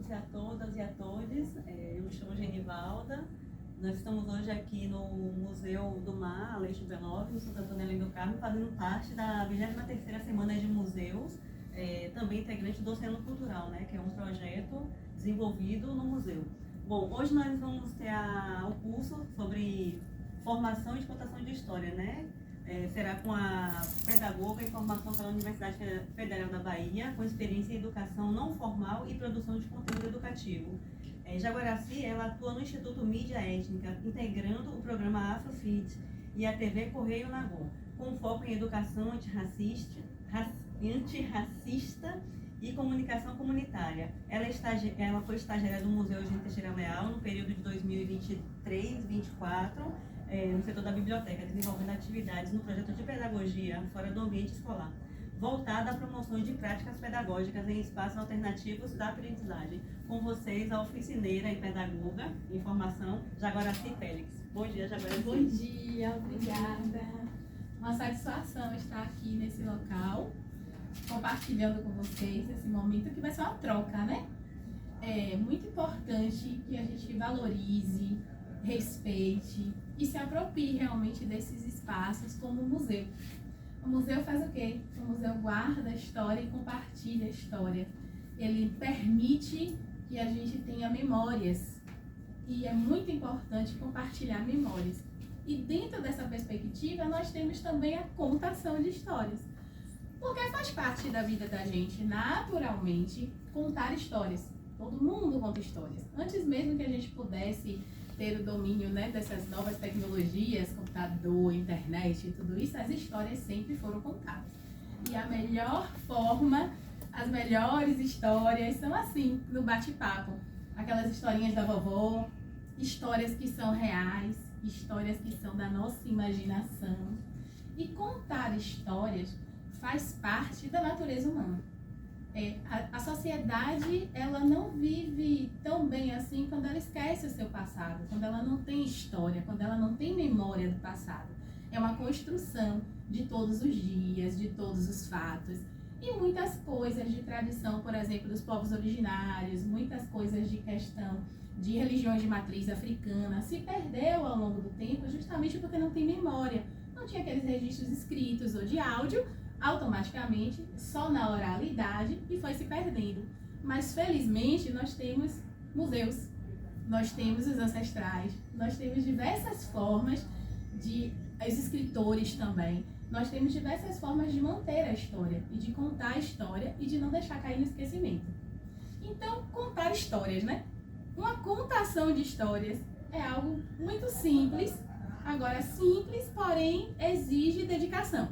todos e a todas e a todos. Eu me chamo Genivalda. Nós estamos hoje aqui no Museu do Mar, Aleixo Belov, no Santo Antônio Além do Carmo, fazendo parte da 23ª Semana de Museus, também integrante do Oceano Cultural, né, que é um projeto desenvolvido no museu. Bom, hoje nós vamos ter o curso sobre formação e contação de história, né? Será com a pedagoga em formação pela Universidade Federal da Bahia, com experiência em educação não formal e produção de conteúdo educativo. Jaguaraci, ela atua no Instituto Mídia Étnica, integrando o programa Afrofit e a TV Correio Nagô, com foco em educação antirracista e comunicação comunitária. Ela foi estagiária do Museu Eugênio Teixeira Leal no período de 2023-24, no setor da biblioteca, desenvolvendo atividades no projeto de pedagogia fora do ambiente escolar, voltada à promoção de práticas pedagógicas em espaços alternativos da aprendizagem. Com vocês, a oficineira e pedagoga em formação, Jaguaraci Félix. Bom dia, Jaguaraci. Bom dia, obrigada. Uma satisfação estar aqui nesse local, compartilhando com vocês esse momento que vai ser uma troca, né? É muito importante que a gente valorize, respeite e se aproprie realmente desses espaços como o museu. O museu faz o quê? O museu guarda a história e compartilha a história. Ele permite que a gente tenha memórias e é muito importante compartilhar memórias. E dentro dessa perspectiva, nós temos também a contação de histórias. Porque faz parte da vida da gente, naturalmente, contar histórias. Todo mundo conta histórias. Antes mesmo que a gente pudesse ter o domínio, né, dessas novas tecnologias, computador, internet e tudo isso, as histórias sempre foram contadas. E a melhor forma, as melhores histórias são assim, no bate-papo. Aquelas historinhas da vovó, histórias que são reais, histórias que são da nossa imaginação. E contar histórias faz parte da natureza humana. A sociedade, ela não vive tão bem assim quando ela esquece o seu passado, quando ela não tem história, quando ela não tem memória do passado. É uma construção de todos os dias, de todos os fatos. E muitas coisas de tradição, por exemplo, dos povos originários, muitas coisas de questão de religiões de matriz africana, se perdeu ao longo do tempo justamente porque não tem memória. Não tinha aqueles registros escritos ou de áudio, automaticamente, só na oralidade, e foi se perdendo. Mas felizmente nós temos museus, nós temos os ancestrais, nós temos diversas formas os escritores também, nós temos diversas formas de manter a história e de contar a história e de não deixar cair no esquecimento. Então, contar histórias, né? Uma contação de histórias é algo muito simples, agora simples, porém exige dedicação.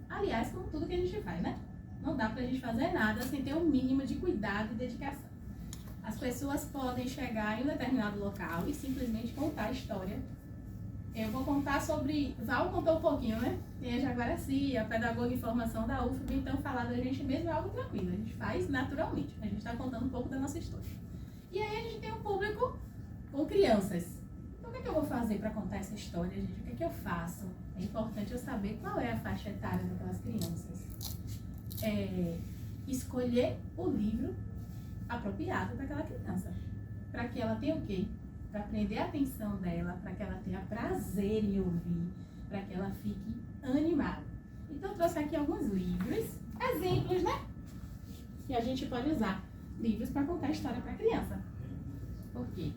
Aliás, como tudo que a gente faz, né? Não dá pra gente fazer nada sem ter um mínimo de cuidado e dedicação. As pessoas podem chegar em um determinado local e simplesmente contar a história. Eu vou contar sobre... Val contou um pouquinho, né? Tem a Jaguaraci, a pedagoga em formação da UFB, então falar da gente mesmo é algo tranquilo. A gente faz naturalmente. A gente está contando um pouco da nossa história. E aí a gente tem um público com crianças. Então o que é que eu vou fazer para contar essa história, gente? O que é que eu faço? É importante eu saber qual é a faixa etária daquelas crianças. Escolher o livro apropriado para aquela criança. Para que ela tenha o quê? Para prender a atenção dela, para que ela tenha prazer em ouvir, para que ela fique animada. Então eu trouxe aqui alguns livros, exemplos, né? Que a gente pode usar. Livros para contar história para criança. Por quê?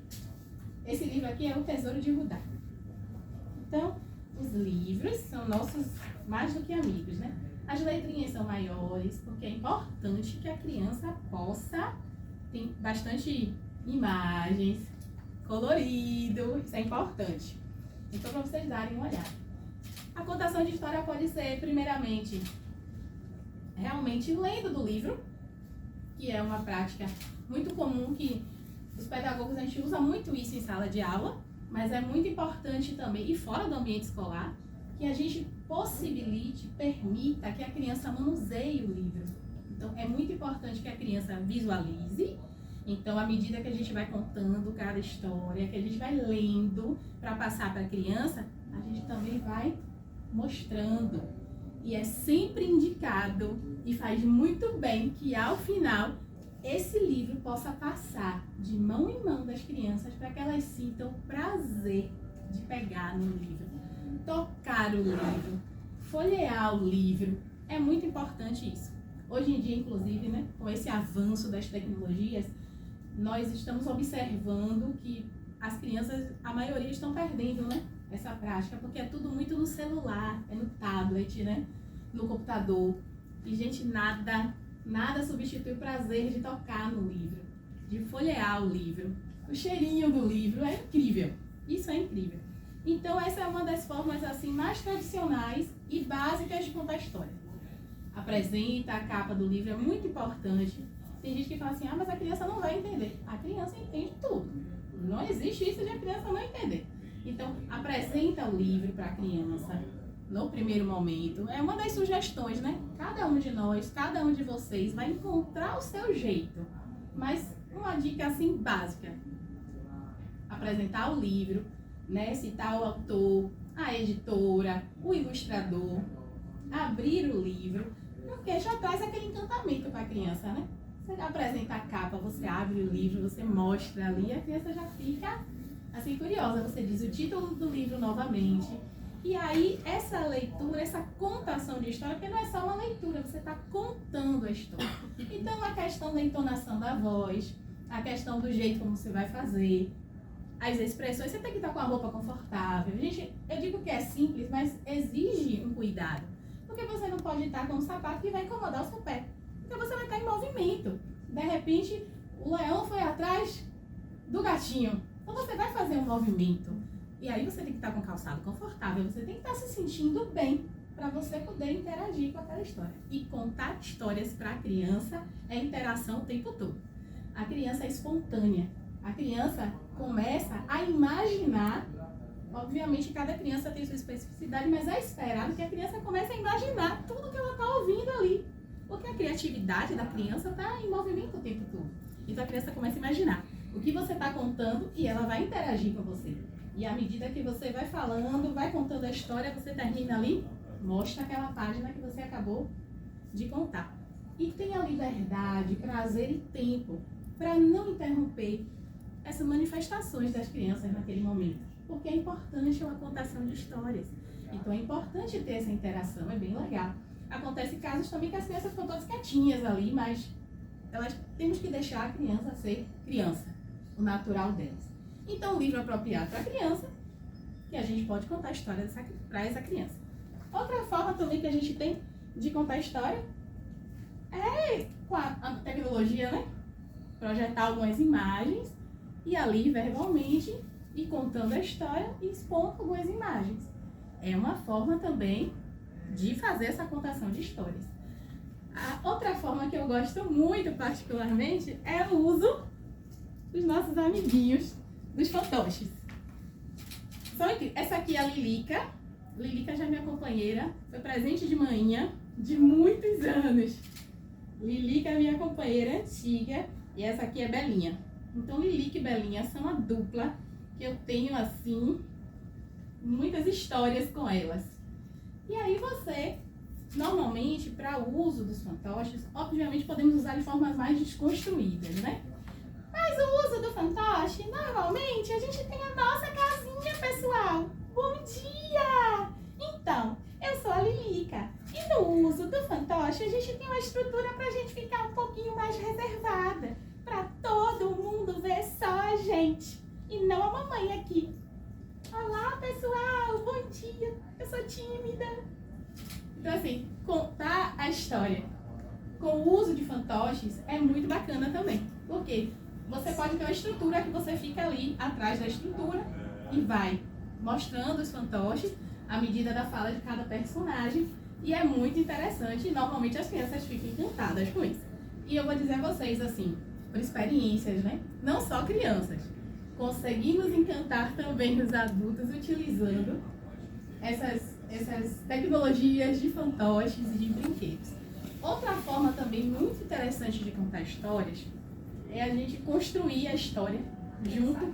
Esse livro aqui é O Tesouro de Rudá. Então, os livros são nossos mais do que amigos, né? As letrinhas são maiores, porque é importante que a criança possa ter bastante imagens, colorido, isso é importante. Então, para vocês darem uma olhada. A contação de história pode ser, primeiramente, realmente lendo do livro, que é uma prática muito comum que os pedagogos, a gente usa muito isso em sala de aula, mas é muito importante também, e fora do ambiente escolar, que a gente possibilite, permita que a criança manuseie o livro. Então, é muito importante que a criança visualize. Então, à medida que a gente vai contando cada história, que a gente vai lendo para passar para a criança, a gente também vai mostrando. E é sempre indicado, e faz muito bem, que ao final esse livro possa passar de mão em mão das crianças para que elas sintam prazer de pegar no livro, tocar o livro, folhear o livro. É muito importante isso. Hoje em dia, inclusive, né, com esse avanço das tecnologias, nós estamos observando que as crianças, a maioria, estão perdendo, né, essa prática, porque é tudo muito no celular, é no tablet, né, no computador. E, gente, nada substitui o prazer de tocar no livro, de folhear o livro. O cheirinho do livro é incrível. Isso é incrível. Então, essa é uma das formas assim mais tradicionais e básicas de contar história. Apresenta a capa do livro, é muito importante. Tem gente que fala assim, mas a criança não vai entender. A criança entende tudo. Não existe isso de a criança não entender. Então, apresenta o livro para a criança no primeiro momento. É uma das sugestões, né? Cada um de nós, cada um de vocês vai encontrar o seu jeito. Mas uma dica assim básica. Apresentar o livro, né? Citar o autor, a editora, o ilustrador, abrir o livro, porque já traz aquele encantamento para a criança, né? Você apresenta a capa, você abre o livro, você mostra ali, a criança já fica assim curiosa. Você diz o título do livro novamente. E aí, essa leitura, essa contação de história, porque não é só uma leitura, você está contando a história. Então, a questão da entonação da voz, a questão do jeito como você vai fazer, as expressões, você tem que estar com a roupa confortável. Gente, eu digo que é simples, mas exige um cuidado. Porque você não pode estar com um sapato que vai incomodar o seu pé. Então você vai estar em movimento. De repente, o leão foi atrás do gatinho. Então você vai fazer um movimento. E aí você tem que estar com o calçado confortável, você tem que estar se sentindo bem para você poder interagir com aquela história. E contar histórias para a criança é interação o tempo todo. A criança é espontânea. A criança começa a imaginar. Obviamente, cada criança tem sua especificidade, mas é esperado que a criança comece a imaginar tudo que ela está ouvindo ali. Porque a criatividade da criança está em movimento o tempo todo. Então, a criança começa a imaginar o que você está contando e ela vai interagir com você. E à medida que você vai falando, vai contando a história, você termina ali, mostra aquela página que você acabou de contar. E tenha liberdade, prazer e tempo para não interromper essas manifestações das crianças naquele momento. Porque é importante uma contação de histórias. Então é importante ter essa interação, é bem legal. Acontece casos também que as crianças ficam todas quietinhas ali, mas temos que deixar a criança ser criança, o natural delas. Então, um livro apropriado para a criança, que a gente pode contar a história para essa criança. Outra forma também que a gente tem de contar história é com a tecnologia, né? Projetar algumas imagens e ali verbalmente ir contando a história e expondo algumas imagens. É uma forma também de fazer essa contação de histórias. A outra forma que eu gosto muito particularmente é o uso dos nossos amiguinhos, dos fantoches. Essa aqui é a Lilica. Lilica já é minha companheira, foi presente de manhã de muitos anos. Lilica é minha companheira antiga e essa aqui é Belinha. Então Lilica e Belinha são a dupla que eu tenho assim muitas histórias com elas. E aí você, normalmente, para o uso dos fantoches, obviamente podemos usar de formas mais desconstruídas, né? Mas o uso do fantoche, normalmente, a gente tem a nossa casinha, pessoal. Bom dia! Então, eu sou a Lilica. E no uso do fantoche, a gente tem uma estrutura pra gente ficar um pouquinho mais reservada. Pra todo mundo ver só a gente. E não a mamãe aqui. Olá, pessoal! Bom dia! Eu sou tímida. Então, assim, contar a história com o uso de fantoches é muito bacana também. Por quê? Você pode ter uma estrutura que você fica ali atrás da estrutura e vai mostrando os fantoches à medida da fala de cada personagem. E é muito interessante e normalmente as crianças ficam encantadas com isso. E eu vou dizer a vocês assim, por experiências, né? Não só crianças. Conseguimos encantar também os adultos utilizando essas tecnologias de fantoches e de brinquedos. Outra forma também muito interessante de contar histórias é a gente construir a história junto.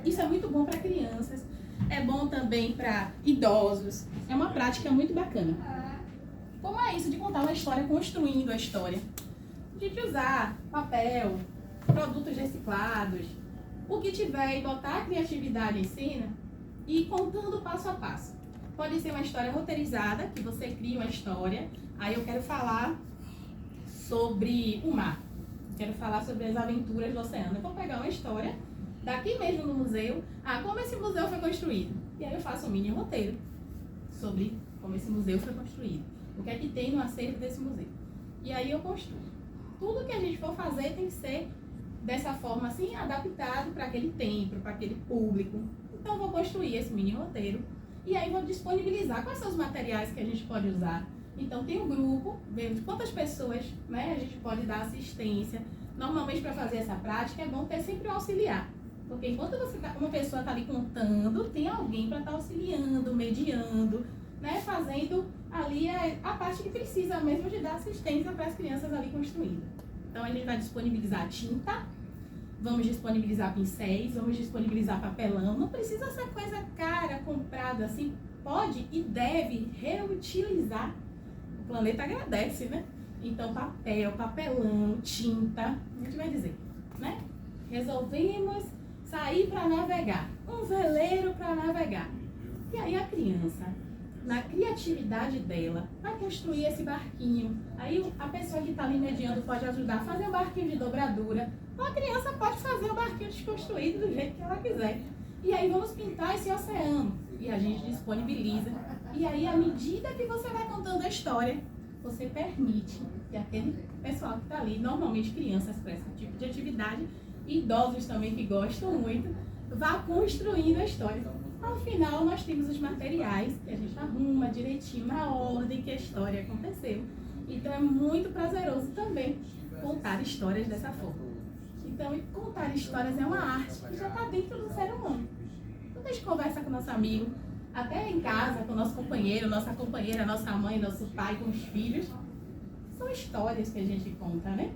Isso é muito bom para crianças, é bom também para idosos. É uma prática muito bacana. Como é isso de contar uma história construindo a história? A gente usar papel, produtos reciclados, o que tiver e botar a criatividade em cena e ir contando passo a passo. Pode ser uma história roteirizada, que você cria uma história. Aí eu quero falar sobre o mar. Quero falar sobre as aventuras do oceano. Eu vou pegar uma história daqui mesmo no museu. Como esse museu foi construído. E aí eu faço um mini roteiro sobre como esse museu foi construído. O que é que tem no acervo desse museu. E aí eu construo. Tudo que a gente for fazer tem que ser dessa forma assim, adaptado para aquele tempo, para aquele público. Então eu vou construir esse mini roteiro e aí vou disponibilizar quais são os materiais que a gente pode usar. Então tem um grupo, vemos quantas pessoas, né, a gente pode dar assistência. Normalmente para fazer essa prática é bom ter sempre um auxiliar. Porque enquanto uma pessoa está ali contando, tem alguém para estar auxiliando, mediando, né, fazendo ali a parte que precisa mesmo de dar assistência para as crianças ali construindo. Então a gente vai disponibilizar tinta, vamos disponibilizar pincéis, vamos disponibilizar papelão. Não precisa ser coisa cara, comprada assim. Pode e deve reutilizar. O planeta agradece, né? Então papel, papelão, tinta, a gente vai dizer, né? Resolvemos sair para navegar. Um veleiro para navegar. E aí a criança, na criatividade dela, vai construir esse barquinho. Aí a pessoa que está ali mediando pode ajudar a fazer um barquinho de dobradura. Ou a criança pode fazer um barquinho desconstruído do jeito que ela quiser. E aí vamos pintar esse oceano. E a gente disponibiliza. E aí, à medida que você vai contando a história, você permite que aquele pessoal que está ali, normalmente crianças para esse tipo de atividade, e idosos também que gostam muito, vá construindo a história. Ao final, nós temos os materiais que a gente arruma direitinho, na ordem que a história aconteceu. Então, é muito prazeroso também contar histórias dessa forma. Então, contar histórias é uma arte que já está dentro do ser humano. Quando a gente conversa com nosso amigo, até em casa, com o nosso companheiro, nossa companheira, nossa mãe, nosso pai, com os filhos, são histórias que a gente conta, né?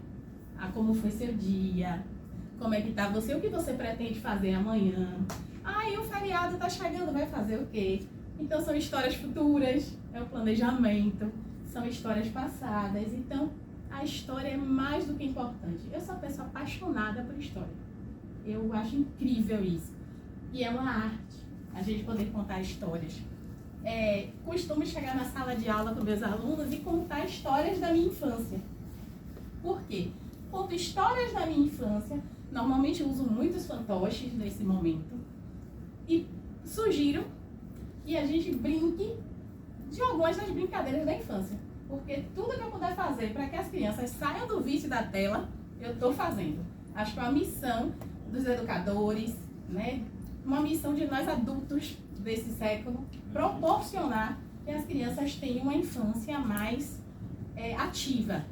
Como foi seu dia, como é que tá você, o que você pretende fazer amanhã. E o feriado tá chegando, vai fazer o quê? Então são histórias futuras, é o planejamento, são histórias passadas. Então a história é mais do que importante. Eu sou uma pessoa apaixonada por história. Eu acho incrível isso. E é uma arte a gente poder contar histórias. Costumo chegar na sala de aula com meus alunos e contar histórias da minha infância. Por quê? Conto histórias da minha infância. Normalmente eu uso muitos fantoches nesse momento. E sugiro que a gente brinque de algumas das brincadeiras da infância. Porque tudo que eu puder fazer para que as crianças saiam do vício da tela, eu estou fazendo. Acho que é uma missão dos educadores, né? Uma missão de nós adultos desse século, proporcionar que as crianças tenham uma infância mais ativa,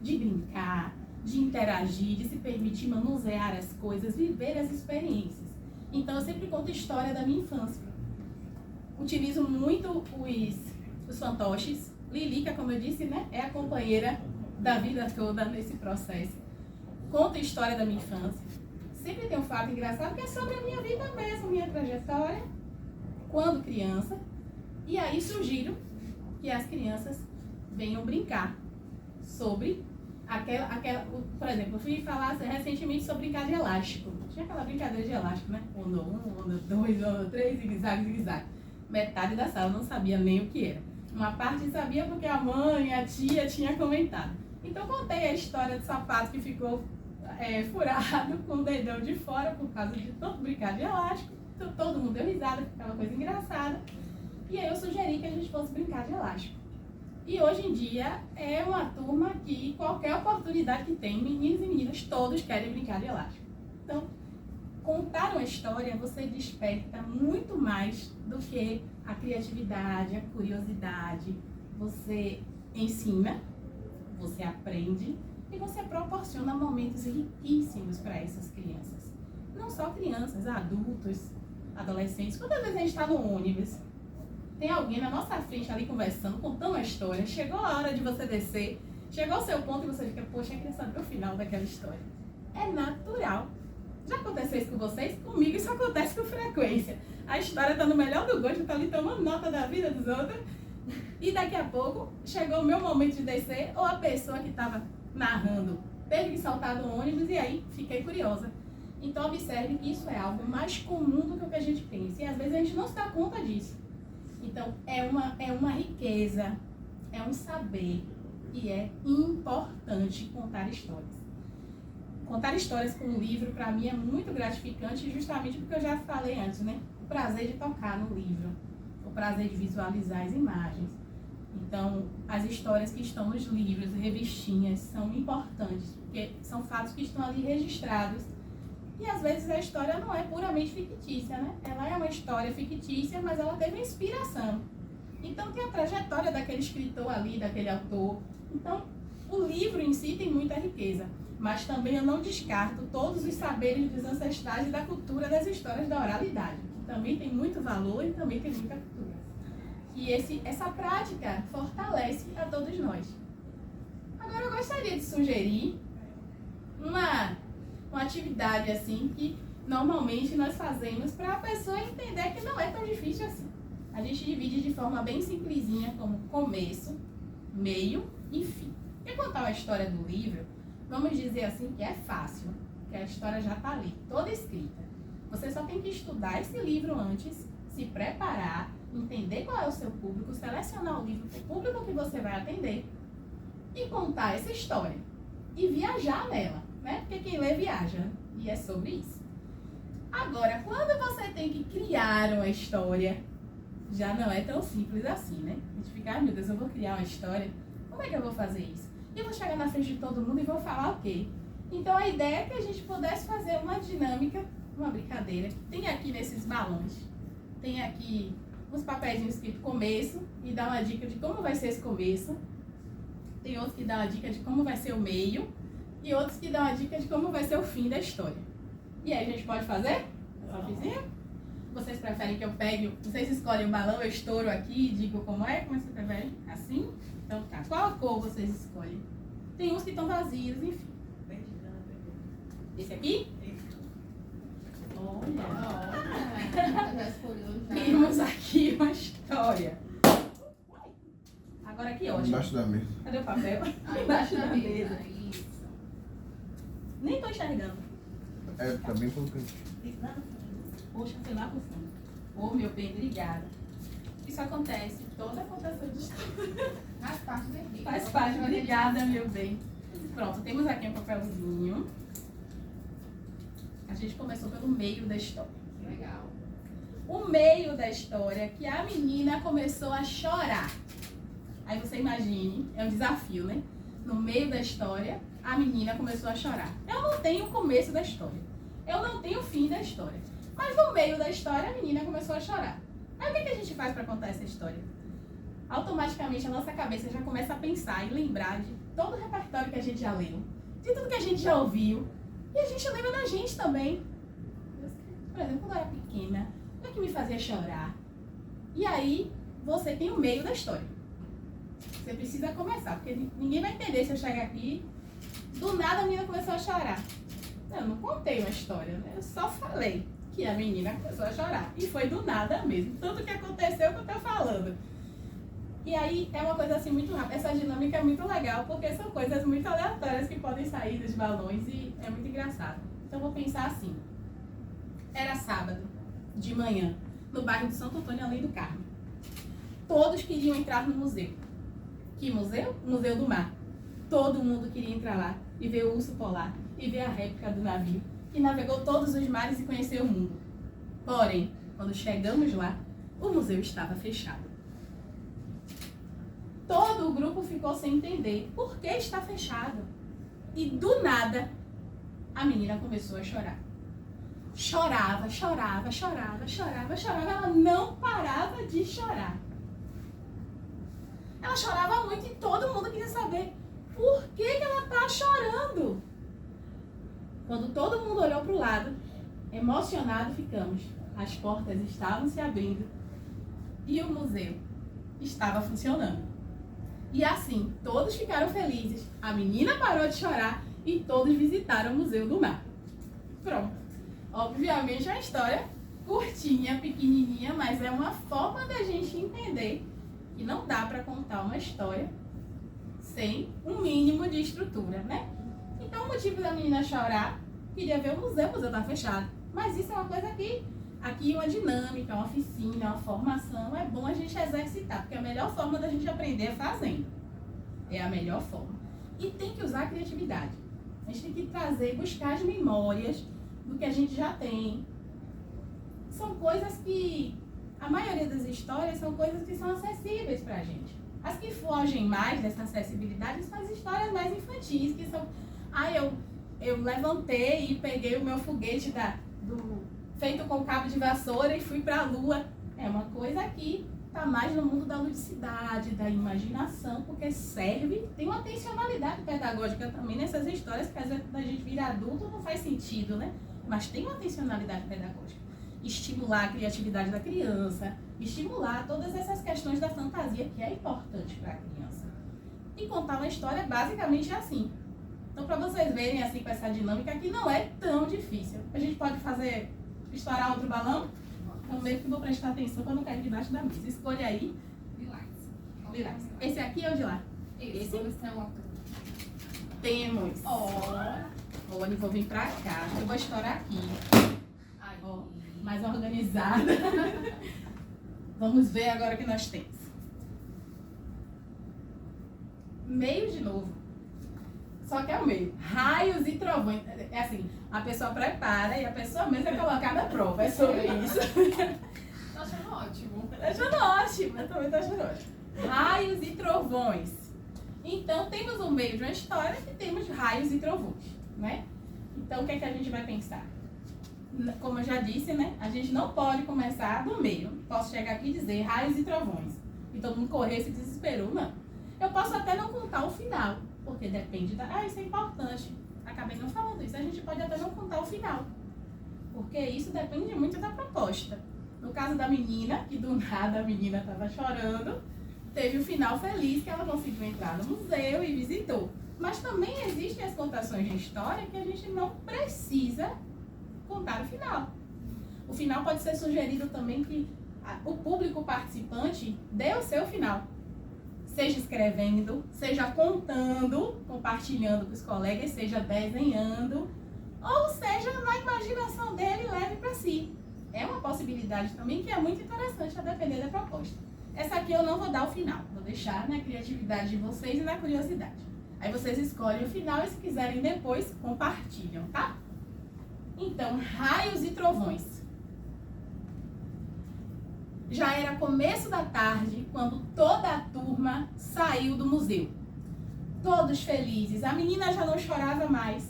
de brincar, de interagir, de se permitir manusear as coisas, viver as experiências. Então eu sempre conto história da minha infância. Utilizo muito os fantoches. Lilica, como eu disse, né, é a companheira da vida toda nesse processo. Conto a história da minha infância. Sempre tem um fato engraçado que é sobre a minha vida mesmo, minha trajetória, quando criança. E aí sugiro que as crianças venham brincar sobre por exemplo, eu fui falar recentemente sobre brincar de elástico. Tinha aquela brincadeira de elástico, né? Onda 1, onda 2, onda 3, zigue-zague, zigue-zague. Metade da sala não sabia nem o que era. Uma parte sabia porque a mãe, a tia tinha comentado. Então contei a história do sapato que ficou furado com o dedão de fora por causa de tanto brincar de elástico. Então, todo mundo deu risada, ficava coisa engraçada. E aí eu sugeri que a gente fosse brincar de elástico. E hoje em dia é uma turma que qualquer oportunidade que tem, meninos e meninas, todos querem brincar de elástico. Então, contar uma história, você desperta muito mais do que a criatividade, a curiosidade. Você ensina, você aprende e você proporciona momentos riquíssimos para essas crianças. Não só crianças, adultos, adolescentes. Quantas vezes a gente está no ônibus, tem alguém na nossa frente ali conversando, contando uma história, chegou a hora de você descer, chegou o seu ponto e você fica, poxa, eu queria saber o final daquela história. É natural. Já aconteceu isso com vocês? Comigo isso acontece com frequência. A história está no melhor do gosto, está ali tomando nota da vida dos outros, e daqui a pouco chegou o meu momento de descer, ou a pessoa que estava narrando, teve que saltar do ônibus e aí fiquei curiosa. Então observe que isso é algo mais comum do que o que a gente pensa. E às vezes a gente não se dá conta disso. Então é uma riqueza, é um saber e é importante contar histórias. Contar histórias com um livro, para mim, é muito gratificante, justamente porque eu já falei antes, né? O prazer de tocar no livro, o prazer de visualizar as imagens. Então, as histórias que estão nos livros, revistinhas, são importantes, porque são fatos que estão ali registrados. E às vezes a história não é puramente fictícia, né? Ela é uma história fictícia, mas ela teve inspiração. Então, tem a trajetória daquele escritor ali, daquele autor. Então, o livro em si tem muita riqueza. Mas também eu não descarto todos os saberes dos ancestrais e da cultura das histórias da oralidade, que também tem muito valor e também tem muita cultura. E essa prática fortalece a todos nós. Agora eu gostaria de sugerir uma atividade assim que normalmente nós fazemos para a pessoa entender que não é tão difícil assim. A gente divide de forma bem simplesinha como começo, meio e fim. E contar a história do livro, vamos dizer assim que é fácil, que a história já está ali, toda escrita. Você só tem que estudar esse livro antes, se preparar, entender qual é o seu público, selecionar o livro para o público que você vai atender e contar essa história. E viajar nela, né? Porque quem lê viaja, e é sobre isso. Agora, quando você tem que criar uma história, já não é tão simples assim, né? A gente fica, meu Deus, eu vou criar uma história, como é que eu vou fazer isso? Eu vou chegar na frente de todo mundo e vou falar o quê? Então a ideia é que a gente pudesse fazer uma dinâmica, uma brincadeira. Tem aqui nesses balões, tem aqui uns papéis escrito começo e dá uma dica de como vai ser esse começo. Tem outros que dão uma dica de como vai ser o meio e outros que dão uma dica de como vai ser o fim da história. E aí a gente pode fazer? Essa fizinha? Vocês preferem que eu pegue, vocês escolhem o balão, eu estouro aqui e digo como é? Como você prefere? Assim? Então tá. Qual a cor vocês escolhem? Tem uns que estão vazios, enfim. Esse aqui? Olha. Já escolheu já. Temos aqui uma história. Agora aqui, ótimo. Embaixo da mesa. Cadê o papel? Embaixo da mesa. Isso. Nem tô enxergando. É, tá bem pro canto. Poxa, foi lá pro fundo. Ô, meu bem, obrigada. Isso acontece, toda contação de história. Faz parte da equipe. Faz parte, obrigada, meu bem. Pronto, temos aqui um papelzinho. A gente começou pelo meio da história. Legal. O meio da história que a menina começou a chorar. Aí você imagine, é um desafio, né? No meio da história, a menina começou a chorar. Eu não tenho o começo da história. Eu não tenho o fim da história. Mas no meio da história, a menina começou a chorar. Aí o que a gente faz para contar essa história? Automaticamente a nossa cabeça já começa a pensar e lembrar de todo o repertório que a gente já leu, de tudo que a gente já ouviu. E a gente lembra da gente também. Por exemplo, quando eu era pequena, o que é que me fazia chorar? E aí, você tem o meio da história. Você precisa começar, porque ninguém vai entender se eu chegar aqui. Do nada a menina começou a chorar. Eu não contei uma história, né? Eu só falei que a menina começou a chorar. E foi do nada mesmo. Tudo que aconteceu que eu tô falando. E aí é uma coisa assim muito rápida. Essa dinâmica é muito legal, porque são coisas muito aleatórias que podem sair dos balões e é muito engraçado. Então eu vou pensar assim. Era sábado, de manhã, no bairro de Santo Antônio, além do Carmo. Todos queriam entrar no museu. Que museu? Museu do Mar. Todo mundo queria entrar lá e ver o urso polar e ver a réplica do navio que navegou todos os mares e conheceu o mundo. Porém, quando chegamos lá, o museu estava fechado. Todo o grupo ficou sem entender por que está fechado. E do nada, a menina começou a chorar. Chorava, chorava, chorava, chorava, chorava. Ela não parava de chorar. Ela chorava muito e todo mundo queria saber por que ela está chorando. Quando todo mundo olhou para o lado, emocionado ficamos. As portas estavam se abrindo e o museu estava funcionando. E assim, todos ficaram felizes. A menina parou de chorar e todos visitaram o Museu do Mar. Pronto. Obviamente é uma história curtinha, pequenininha, mas é uma forma da gente entender que não dá para contar uma história sem um mínimo de estrutura, né? Então, o motivo da menina chorar, queria ver o museu tá fechado. Mas isso é uma coisa que, aqui uma dinâmica, uma oficina, uma formação, é bom a gente exercitar, porque a melhor forma da gente aprender é fazendo. É a melhor forma. E tem que usar a criatividade. A gente tem que trazer, buscar as memórias do que a gente já tem. São coisas que, a maioria das histórias são coisas que são acessíveis pra gente. As que fogem mais dessa acessibilidade são as histórias mais infantis, que são... eu levantei e peguei o meu foguete feito com cabo de vassoura e fui pra lua. É uma coisa que tá mais no mundo da ludicidade, da imaginação, porque serve, tem uma intencionalidade pedagógica também nessas histórias, que às vezes quando a gente vira adulto não faz sentido, né? Mas tem uma intencionalidade pedagógica. Estimular a criatividade da criança, estimular todas essas questões da fantasia, que é importante para a criança. E contar uma história basicamente é assim. Então, para vocês verem assim com essa dinâmica, que não é tão difícil. A gente pode estourar outro balão? Então, meio que vou prestar atenção para não cair debaixo da mesa. Escolha aí. Lilás. Esse aqui ou de lá? Esse. Vamos ter uma... Temos. Olha, vou vir para cá. Eu vou estourar aqui. Ó, mais organizada. Vamos ver agora o que nós temos. Meio de novo. Só que é o meio. Raios e trovões. É assim, a pessoa prepara e a pessoa mesmo é colocada à prova. É sobre isso. Tô achando ótimo. Tô achando ótimo. Eu também tô achando ótimo. Raios e trovões. Então, temos um meio de uma história que temos raios e trovões, né? Então, o que é que a gente vai pensar? Como eu já disse, né? A gente não pode começar do meio. Posso chegar aqui e dizer raios e trovões. E todo mundo correr e se desesperou. Não. Eu posso até não contar o final. Porque depende da... isso é importante. Acabei não falando isso. A gente pode até não contar o final. Porque isso depende muito da proposta. No caso da menina, que do nada a menina estava chorando, teve o final feliz que ela conseguiu entrar no museu e visitou. Mas também existem as contações de história que a gente não precisa contar o final. O final pode ser sugerido também que o público participante dê o seu final. Seja escrevendo, seja contando, compartilhando com os colegas, seja desenhando, ou seja na imaginação dele leve para si. É uma possibilidade também que é muito interessante a depender da proposta. Essa aqui eu não vou dar o final, vou deixar na criatividade de vocês e na curiosidade. Aí vocês escolhem o final e se quiserem depois compartilham, tá? Então, raios e trovões. Já era começo da tarde quando toda a turma saiu do museu. Todos felizes, a menina já não chorava mais.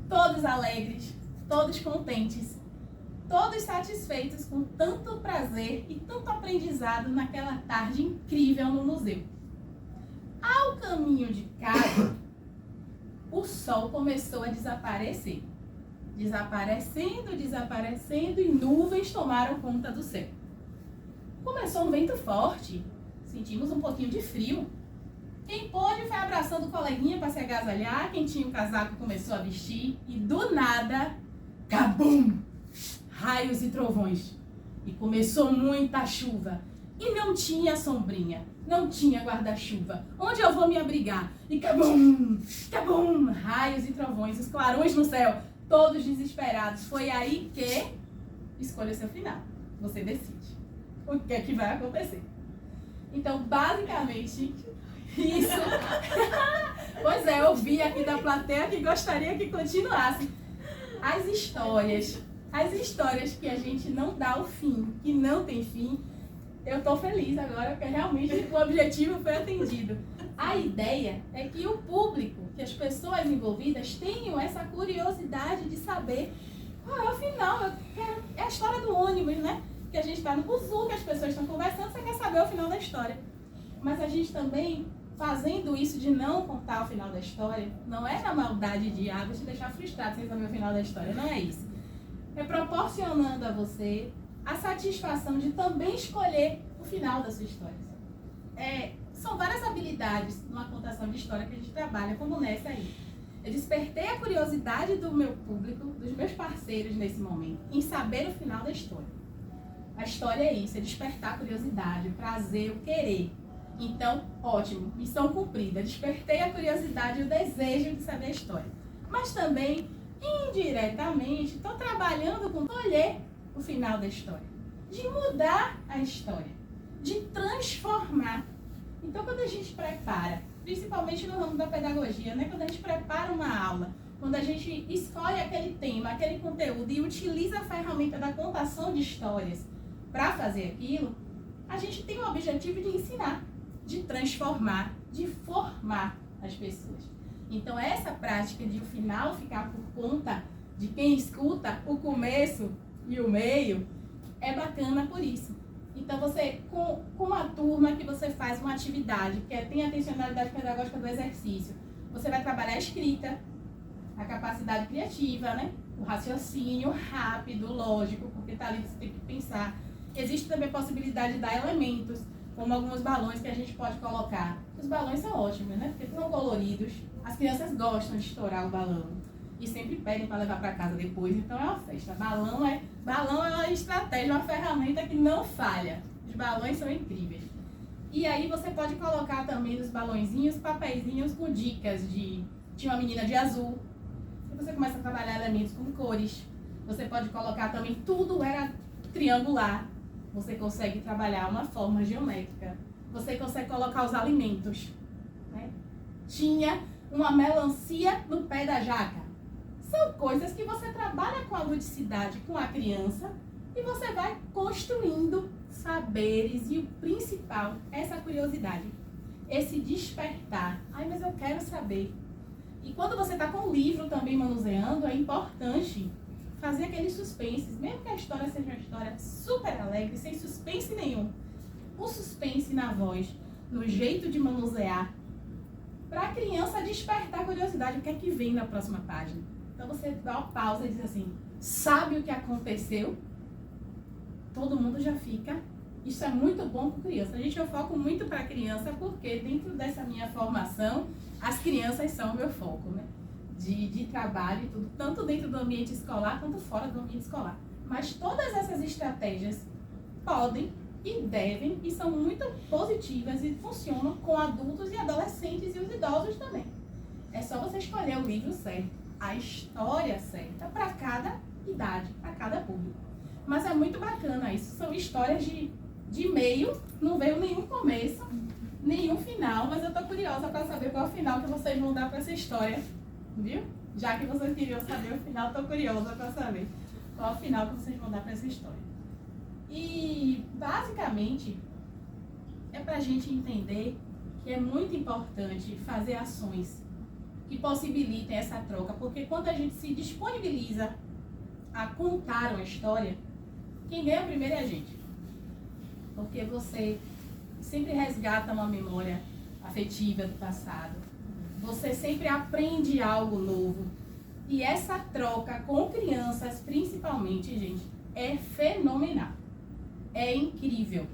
Todos alegres, todos contentes, todos satisfeitos com tanto prazer e tanto aprendizado naquela tarde incrível no museu. Ao caminho de casa, o sol começou a desaparecer. Desaparecendo, desaparecendo, e nuvens tomaram conta do céu. Começou um vento forte, sentimos um pouquinho de frio. Quem pôde foi abraçando o coleguinha para se agasalhar, quem tinha o casaco começou a vestir, e do nada, cabum! Raios e trovões. E começou muita chuva. E não tinha sombrinha, não tinha guarda-chuva. Onde eu vou me abrigar? E cabum! Cabum! Raios e trovões, os clarões no céu, todos desesperados. Foi aí que escolha o seu final. Você decide o que é que vai acontecer. Então, basicamente, isso. Pois é, eu vi aqui da plateia que gostaria que continuasse. As histórias que a gente não dá o fim, que não tem fim, eu tô feliz agora, porque realmente o objetivo foi atendido. A ideia é que o público, que as pessoas envolvidas tenham essa curiosidade de saber qual é o final. É a história do ônibus, né? Que a gente está no buzu, que as pessoas estão conversando, você quer saber o final da história. Mas a gente também, fazendo isso de não contar o final da história, não é na maldade de, vou te deixar frustrado sem saber o final da história, não é isso. É proporcionando a você a satisfação de também escolher o final da sua história. São várias habilidades numa contação de história que a gente trabalha, como nessa aí. Eu despertei a curiosidade do meu público, dos meus parceiros nesse momento, em saber o final da história. A história é isso, é despertar a curiosidade, o prazer, o querer. Então, ótimo, missão cumprida. Despertei a curiosidade e o desejo de saber a história. Mas também, indiretamente, estou trabalhando com colher o final da história, de mudar a história, de transformar. Então, quando a gente prepara, principalmente no ramo da pedagogia, né? Quando a gente prepara uma aula, quando a gente escolhe aquele tema, aquele conteúdo e utiliza a ferramenta da contação de histórias para fazer aquilo, a gente tem o objetivo de ensinar, de transformar, de formar as pessoas. Então, essa prática de o final ficar por conta de quem escuta o começo e o meio é bacana por isso. Então, você, com a turma que você faz uma atividade, que tem a intencionalidade pedagógica do exercício, você vai trabalhar a escrita, a capacidade criativa, né? O raciocínio rápido, lógico, porque tá ali, você tem que pensar. Existe também a possibilidade de dar elementos, como alguns balões que a gente pode colocar. Os balões são ótimos, né? Porque são coloridos, as crianças gostam de estourar o balão e sempre pedem para levar para casa depois, então é uma festa. Balão é uma estratégia, uma ferramenta que não falha. Os balões são incríveis. E aí você pode colocar também nos balõezinhos, papeizinhos com dicas de... Tinha uma menina de azul. E você começa a trabalhar elementos com cores. Você pode colocar também, tudo era triangular. Você consegue trabalhar uma forma geométrica. Você consegue colocar os alimentos, né? Tinha uma melancia no pé da jaca. São coisas que você trabalha com a ludicidade, com a criança, e você vai construindo saberes. E o principal, essa curiosidade, esse despertar. Ai, mas eu quero saber. E quando você está com o livro também manuseando, é importante fazer aqueles suspenses, mesmo que a história seja uma história super alegre, sem suspense nenhum. O suspense na voz, no jeito de manusear, para a criança despertar a curiosidade, o que é que vem na próxima página. Então você dá uma pausa e diz assim, sabe o que aconteceu? Todo mundo já fica. Isso é muito bom com criança. Eu foco muito para a criança, porque dentro dessa minha formação, as crianças são o meu foco, né? De trabalho e tudo, tanto dentro do ambiente escolar quanto fora do ambiente escolar. Mas todas essas estratégias podem e devem e são muito positivas e funcionam com adultos e adolescentes e os idosos também. É só você escolher o livro certo, a história certa para cada idade, para cada público. Mas é muito bacana isso, são histórias de meio, não veio nenhum começo, nenhum final, mas eu tô curiosa para saber qual é o final que vocês vão dar para essa história. Viu? Já que vocês queriam saber o final, estou curiosa para saber qual é o final que vocês vão dar para essa história. E, basicamente, é para a gente entender que é muito importante fazer ações que possibilitem essa troca, porque quando a gente se disponibiliza a contar uma história, quem ganha primeiro é a gente. Porque você sempre resgata uma memória afetiva do passado. Você sempre aprende algo novo. E essa troca com crianças, principalmente, gente, é fenomenal. É incrível.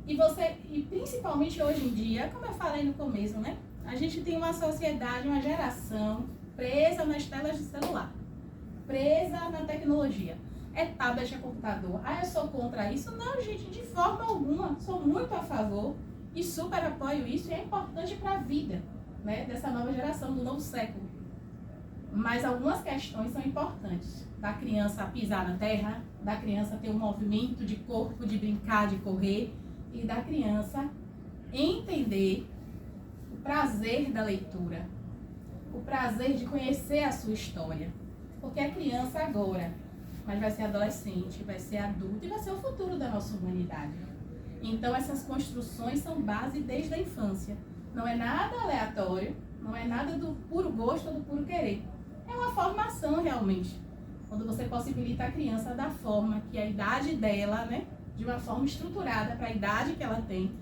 E principalmente hoje em dia, como eu falei no começo, né? A gente tem uma sociedade, uma geração presa nas telas de celular. Presa na tecnologia. É tablet, é computador. Ah, eu sou contra isso? Não, gente, de forma alguma. Sou muito a favor e super apoio isso. E é importante para a vida, né, dessa nova geração, do novo século. Mas algumas questões são importantes. Da criança pisar na terra, da criança ter um movimento de corpo, de brincar, de correr, e da criança entender o prazer da leitura, o prazer de conhecer a sua história. Porque a criança agora, mas vai ser adolescente, vai ser adulto e vai ser o futuro da nossa humanidade. Então essas construções são base desde a infância. Não é nada aleatório, não é nada do puro gosto ou do puro querer. É uma formação realmente. Quando você possibilita a criança da forma que a idade dela, né, de uma forma estruturada para a idade que ela tem,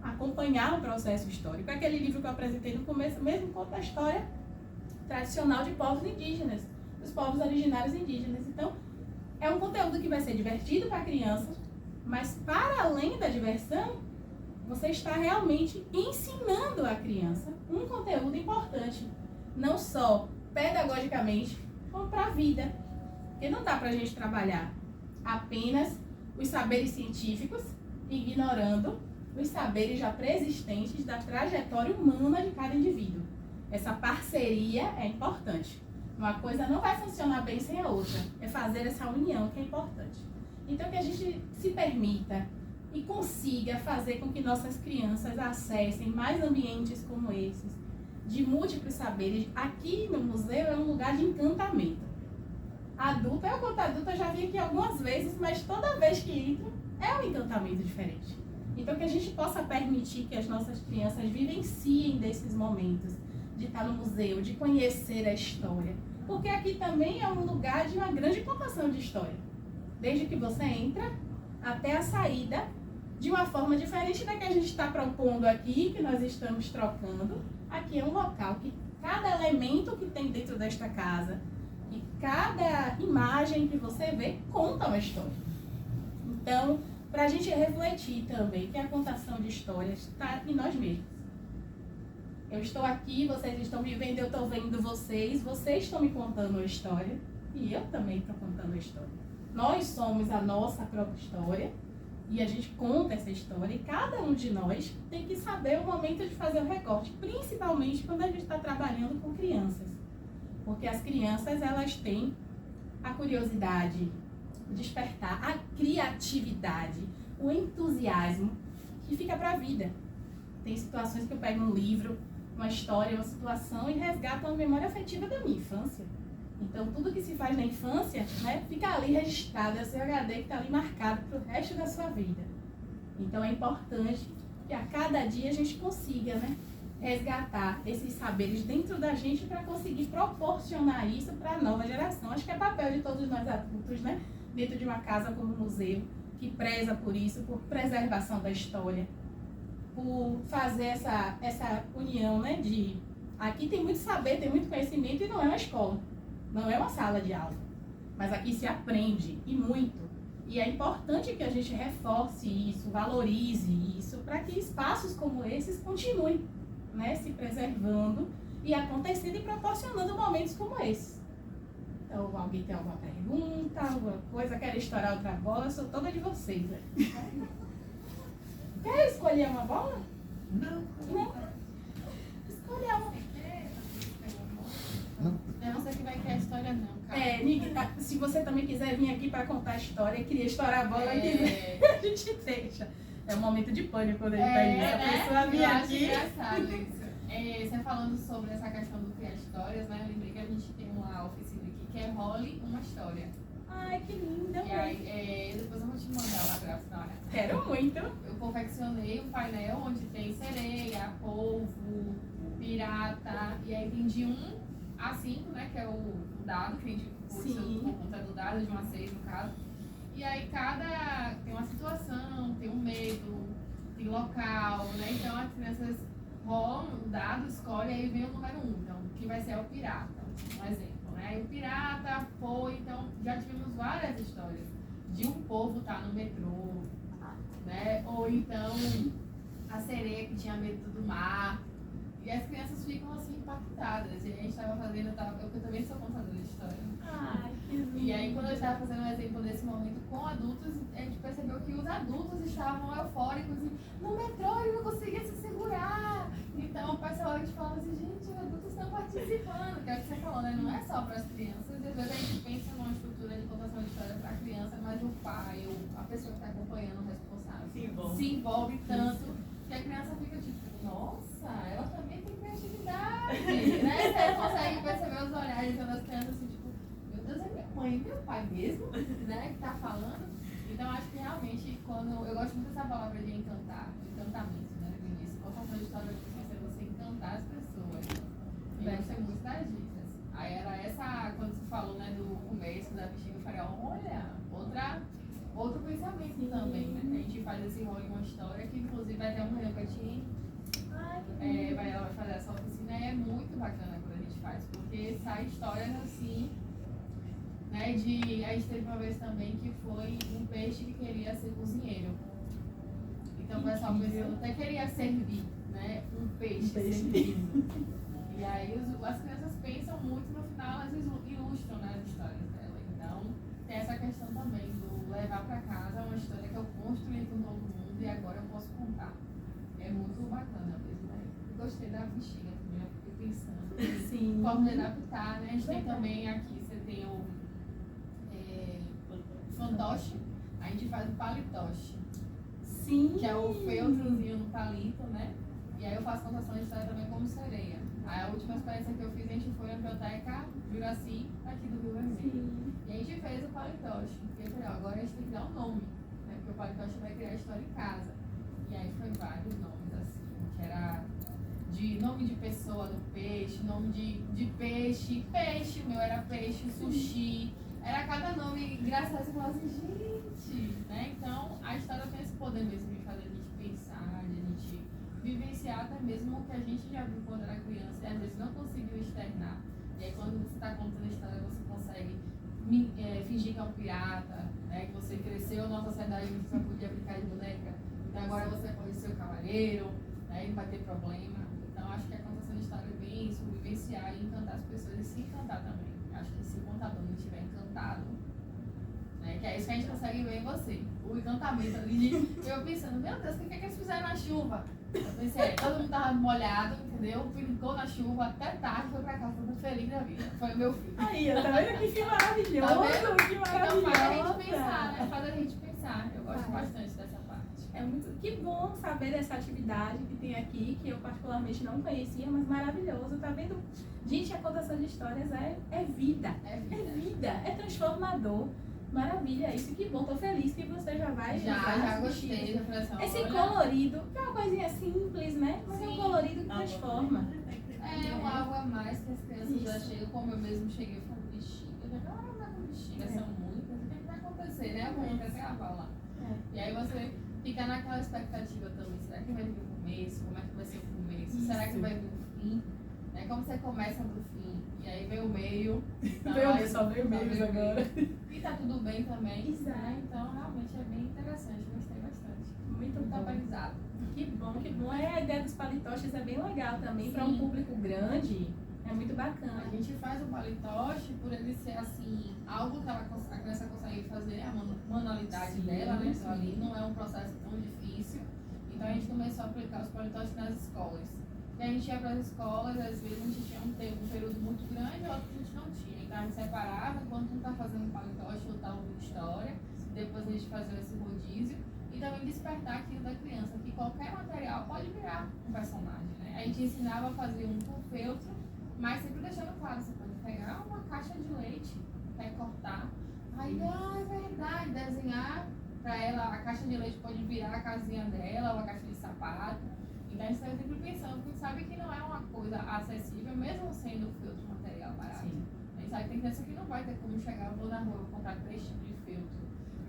acompanhar o processo histórico. Aquele livro que eu apresentei no começo mesmo conta a história tradicional de povos indígenas, dos povos originários indígenas. Então, é um conteúdo que vai ser divertido para a criança, mas para além da diversão, você está realmente ensinando a criança um conteúdo importante, não só pedagogicamente, como para a vida. Porque não dá para a gente trabalhar apenas os saberes científicos, ignorando os saberes já preexistentes da trajetória humana de cada indivíduo. Essa parceria é importante. Uma coisa não vai funcionar bem sem a outra. É fazer essa união que é importante. Então, que a gente se permita e consiga fazer com que nossas crianças acessem mais ambientes como esses, de múltiplos saberes. Aqui no museu é um lugar de encantamento. Adulta, eu quanto adulta já vim aqui algumas vezes, mas toda vez que entro é um encantamento diferente. Então, que a gente possa permitir que as nossas crianças vivenciem desses momentos, de estar no museu, de conhecer a história. Porque aqui também é um lugar de uma grande contação de história. Desde que você entra até a saída, de uma forma diferente da que a gente está propondo aqui, que nós estamos trocando. Aqui é um local que cada elemento que tem dentro desta casa e cada imagem que você vê conta uma história. Então, para a gente refletir também que a contação de histórias está em nós mesmos. Eu estou aqui, vocês estão me vendo, eu estou vendo vocês estão me contando a história e eu também estou contando a história. Nós somos a nossa própria história e a gente conta essa história e cada um de nós tem que saber o momento de fazer o recorte, principalmente quando a gente está trabalhando com crianças. Porque as crianças, elas têm a curiosidade, o despertar, a criatividade, o entusiasmo que fica para a vida. Tem situações que eu pego um livro, uma história, uma situação e resgato uma memória afetiva da minha infância. Então, tudo que se faz na infância, né, fica ali registrado, é o seu HD que está ali marcado para o resto da sua vida. Então, é importante que a cada dia a gente consiga, né, resgatar esses saberes dentro da gente para conseguir proporcionar isso para a nova geração. Acho que é papel de todos nós adultos, né, dentro de uma casa como um museu, que preza por isso, por preservação da história, por fazer essa união, né, de... Aqui tem muito saber, tem muito conhecimento e não é uma escola. Não é uma sala de aula, mas aqui se aprende, e muito. E é importante que a gente reforce isso, valorize isso, para que espaços como esses continuem, né, se preservando e acontecendo e proporcionando momentos como esses. Então, alguém tem alguma pergunta, alguma coisa, quer estourar outra bola? Eu sou toda de vocês. Né? Quer escolher uma bola? Não. Não? Escolher uma. Eu não sei que vai criar história não, cara. Nick, se você também quiser vir aqui para contar a história, queria estourar a bola, a gente deixa. É um momento de pânico quando ele pede isso. A pessoa vir Eu acho aqui. engraçado isso. Você falando sobre essa questão do criar histórias, né? Eu lembrei que a gente tem uma oficina aqui que é Role uma História. Ai, que linda. E aí, depois eu vou te mandar uma gráfica na hora. Quero muito. Eu confeccionei um painel onde tem sereia, polvo, pirata, e aí tem de 1 a 5, né, que é o dado, que a gente Sim. por conta do dado, de 1 a 6 no caso. E aí cada tem uma situação, tem um medo, tem local, né? Então as crianças rolam o dado, escolhe, aí vem o número 1, então, que vai ser o pirata, um exemplo, né? Aí o pirata foi, então já tivemos várias histórias de um povo estar no metrô, né? Ou então a sereia que tinha medo do mar. E as crianças ficam assim impactadas. E a gente estava fazendo, eu também sou contadora de história. Ai, que lindo. E aí quando eu estava fazendo um exemplo desse momento com adultos, a gente percebeu que os adultos estavam eufóricos e no metrô ele não conseguia se segurar. Então o pessoal a gente falava assim, gente, os adultos estão participando, que é o que você falou, né? Não é só para as crianças. E às vezes a gente pensa numa estrutura de contação de história para a criança, mas o pai, ou a pessoa que está acompanhando, o responsável, se envolve tanto que a criança fica tipo, nossa, ela também tem criatividade, né? Você consegue perceber os olhares das crianças assim, tipo, meu Deus, é minha mãe e meu pai mesmo, né, que tá falando. Então acho que realmente, quando eu gosto muito dessa palavra de encantar, encantamento, né, no início, contação de história de você encantar as pessoas. E eu gostei muito das dicas. Aí era essa, quando você falou, né, do começo da bexiga, eu falei, olha, outro pensamento também, né? A gente faz esse rol em uma história que inclusive vai ter uma reunião com a Tim. Ela vai fazer essa oficina e é muito bacana quando a gente faz, porque sai histórias assim, né? A gente teve uma vez também que foi um peixe que queria ser cozinheiro. Então o pessoal pensou, até queria servir, né? Um peixe servido. E aí as crianças pensam muito, no final elas ilustram, né, as histórias dela. Então tem essa questão também do levar para casa uma história que eu construí com todo mundo e agora eu posso comprar. É muito bacana mesmo, né? Eu gostei da bexiga também, eu fiquei pensando. Sim. Forma de adaptar, né? A gente tem também aqui, você tem o fantoche, a gente faz o palitoche, Sim. que é o feltrozinho no palito, né? E aí eu faço contação de história também como sereia. Aí a última experiência que eu fiz, a gente foi na biblioteca Juraci, aqui do Rio Vermelho. Sim. E a gente fez o palitoche. E eu falei, ó, agora a gente tem que dar um nome, né? Porque o palitoche vai criar a história em casa. E aí foi vários nomes, assim, que era de nome de pessoa do peixe, nome de peixe, o meu era peixe, sushi. Era cada nome engraçado, você falava assim, gente, né? Então a história tem esse poder mesmo de fazer a gente pensar, de a gente vivenciar até mesmo o que a gente já viu quando era criança e às vezes não conseguiu externar. E aí quando você está contando a história, você consegue fingir que é um pirata, né? Que você cresceu numa sociedade onde você só podia brincar de boneca. Então agora você pode ser o cavaleiro, né? E não vai ter problema. Então acho que a contação de história é bem isso, vivenciar e encantar as pessoas e se encantar também. Acho que se o contador não estiver encantado, né? Que é isso que a gente consegue ver em você. O encantamento ali de eu pensando, meu Deus, o que é que eles fizeram na chuva? Eu pensei, todo mundo tava molhado, entendeu? Ficou na chuva até tarde, foi pra casa, toda feliz da vida. Foi o meu filho. Aí, ó, tá vendo aqui que maravilhoso? Tá vendo? Que Então faz a gente maravilhoso. pensar, né? Faz a gente pensar. Eu gosto Faz. bastante dessa parte. É muito que bom saber dessa atividade que tem aqui, que eu particularmente não conhecia, mas maravilhoso. Tá vendo? Gente, a contação de histórias é vida. É É vida. vida, é transformador. Maravilha, isso que bom. Tô feliz que você já vai usar Já esse gostei. vestido. Já falei assim, Esse olha, colorido, que é uma coisinha simples, né? Mas é um Sim. colorido que transforma. é algo a mais que as crianças já Isso. chegam, como eu mesmo cheguei, eu falei, bexiga, já não vai com bexiga, são muitas, o que vai acontecer, né? Vamos gravar lá. E aí você fica naquela expectativa também, será que vai vir o começo? Como é que vai ser o começo? Isso. Será que vai vir o fim? Né? Como você começa do fim, e aí vem o meio. Então, Veio- aí só veio meios veio o agora. meio. E tá tudo bem também. Exato. Né? Então realmente é bem interessante, gostei bastante. Muito Muito bom. aprendizado. Que bom, que bom. A ideia dos palitoches é bem legal também. Para um Sim. público grande, é muito A bacana. gente faz o palitoche por ele ser assim, algo que a criança consegue fazer, a manualidade Sim, dela, né? sim. Então ali não é um processo tão difícil. Então a gente começou a aplicar os palitoches nas escolas. E a gente ia para as escolas, às vezes a gente tinha um período muito grande, outro a gente não tinha. Então a gente separava, enquanto um está fazendo palitoche, outro está ouvindo história. Depois a gente fazia esse rodízio. E também despertar aquilo da criança, que qualquer material pode virar um personagem, né? A gente ensinava a fazer um com feltro, mas sempre deixando claro, você pode pegar uma caixa de leite, recortar, aí, é verdade, desenhar pra ela, a caixa de leite pode virar a casinha dela, ou a caixa de sapato. Então a gente está sempre pensando, porque sabe que não é uma coisa acessível, mesmo sendo feltro material barato. Sim. A gente sabe que tem criança que não vai ter como chegar, eu vou na rua, vou comprar 3 tipos de feltro.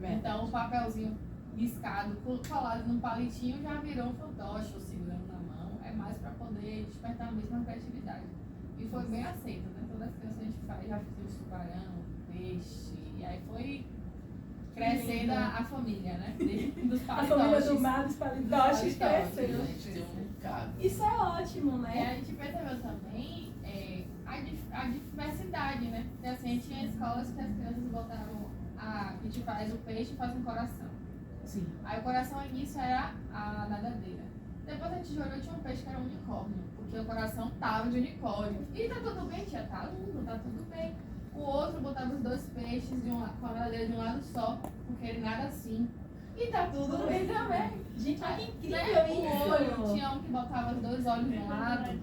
Verdade. Então o papelzinho riscado, colado num palitinho, já virou um fantoche, ou segurando na mão. É mais para poder despertar mesmo a criatividade. E foi bem aceito, né? Todas as crianças a gente faz, já fizemos tubarão, peixe, e aí foi crescendo a família, né? Dos A família do palitoches. mar dos palitoches palitoches, cresceu. gente tem um bocado. Isso é ótimo, É, né? a gente percebeu também a diversidade, né? Porque assim, a gente tinha escolas que as crianças botavam, a gente faz o peixe e faz um coração. Sim. Aí o coração ao início era a nadadeira. Depois a gente olhou, tinha um peixe que era um unicórnio, porque o coração tava de unicórnio. E tá tudo bem, tia? Tá lindo, tá tudo bem. O outro botava os 2 peixes com a nadadeira de um lado só, porque ele nada assim. E tá tudo bem também. Gente, olha que Né? incrível O olho, isso. tinha um que botava os 2 olhos de um lado.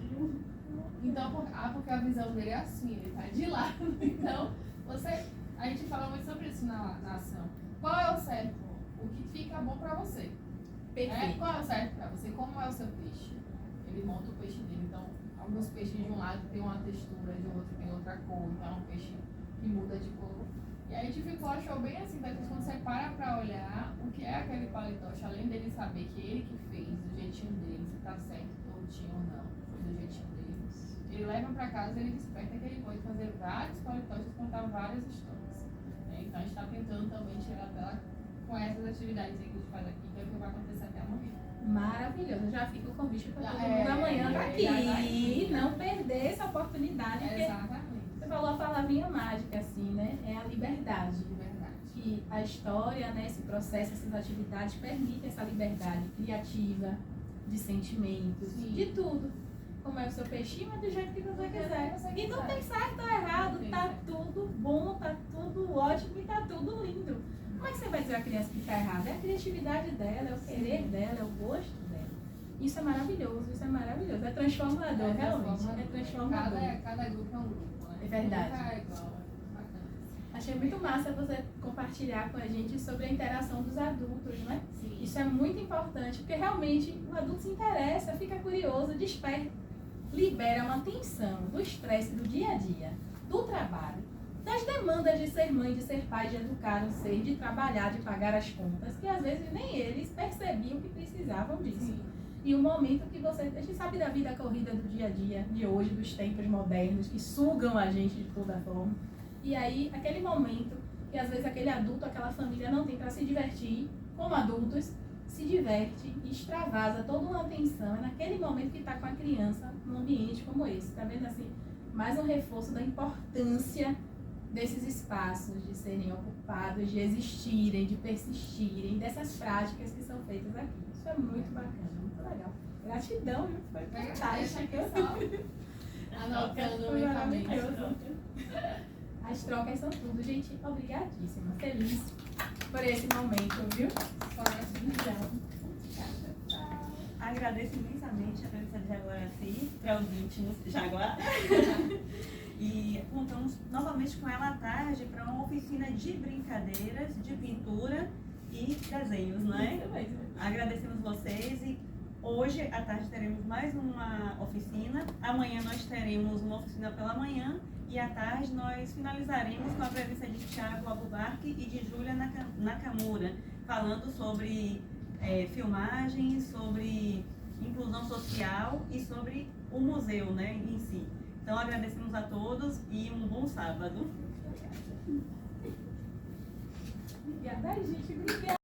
Então, porque a visão dele é assim, ele tá de lado. Então, a gente fala muito sobre isso na ação. Qual é o certo? O que fica bom pra você. Né? Perfeito. Qual é o certo pra você? Como é o seu peixe? Ele monta o peixe dele. Então, alguns peixes de um lado tem uma textura, de outro tem outra cor. Então, é um peixe que muda de cor. E a gente achou bem assim, daqui quando você para pra olhar o que é aquele palitoche, além dele saber que ele que fez, do jeitinho dele, se tá certo, tortinho ou não, foi do jeitinho dele. Ele leva pra casa e ele desperta que ele pode fazer vários palitoches e contar várias histórias. Então, a gente tá tentando também tirar dela com essas atividades aí que a gente faz aqui, que é o que vai acontecer até amanhã. Maravilhoso. Já fica o convite para todo É, mundo amanhã tá aqui. já tá aqui. Não perder essa oportunidade. Porque Exatamente. você falou a palavrinha mágica, assim, né? É a liberdade. De verdade. que a história, né, esse processo, essas atividades permitem essa liberdade criativa, de sentimentos, Sim. de tudo. Como é o seu peixinho, é do jeito que você quiser. você E não quiser. tem certo ou errado, Não tem tá certo. tudo bom, tá tudo ótimo e tá tudo lindo. Como é que você vai dizer a criança que tá errada? É a criatividade dela, é o querer dela, é o gosto dela. Isso é maravilhoso, isso é maravilhoso. É transformador, realmente. É transformador. Cada grupo é um grupo, né? É verdade. Nunca é igual, é bacana. Achei muito massa você compartilhar com a gente sobre a interação dos adultos, né? Sim. Isso é muito importante, porque realmente o adulto se interessa, fica curioso, desperta, libera uma tensão do estresse do dia a dia, do trabalho, das demandas de ser mãe, de ser pai, de educar um ser, de trabalhar, de pagar as contas, que às vezes nem eles percebiam que precisavam disso. Sim. E o momento que você, a gente sabe da vida corrida do dia a dia, de hoje, dos tempos modernos, que sugam a gente de toda forma. E aí, aquele momento que às vezes aquele adulto, aquela família não tem para se divertir, como adultos, se diverte e extravasa toda uma atenção. É naquele momento que está com a criança num ambiente como esse. Tá vendo assim? Mais um reforço da importância desses espaços de serem ocupados, de existirem, de persistirem, dessas práticas que são feitas aqui. Isso é muito bacana, muito legal. Gratidão, viu? Foi fantástico. Anotando Foi mentalmente. maravilhoso. As trocas são tudo, gente. Obrigadíssima. Feliz por esse momento, viu? Agradeço imensamente a presença de Jaguaraci, para os íntimos Jaguar. E contamos novamente com ela à tarde para uma oficina de brincadeiras, de pintura e desenhos, né? Isso mesmo. Agradecemos vocês e hoje à tarde teremos mais uma oficina. Amanhã nós teremos uma oficina pela manhã e à tarde nós finalizaremos com a presença de Thiago Albuquerque e de Júlia Nakamura, falando sobre filmagens, sobre inclusão social e sobre o museu, né, em si. Então agradecemos a todos e um bom sábado. Obrigada, gente. Obrigada.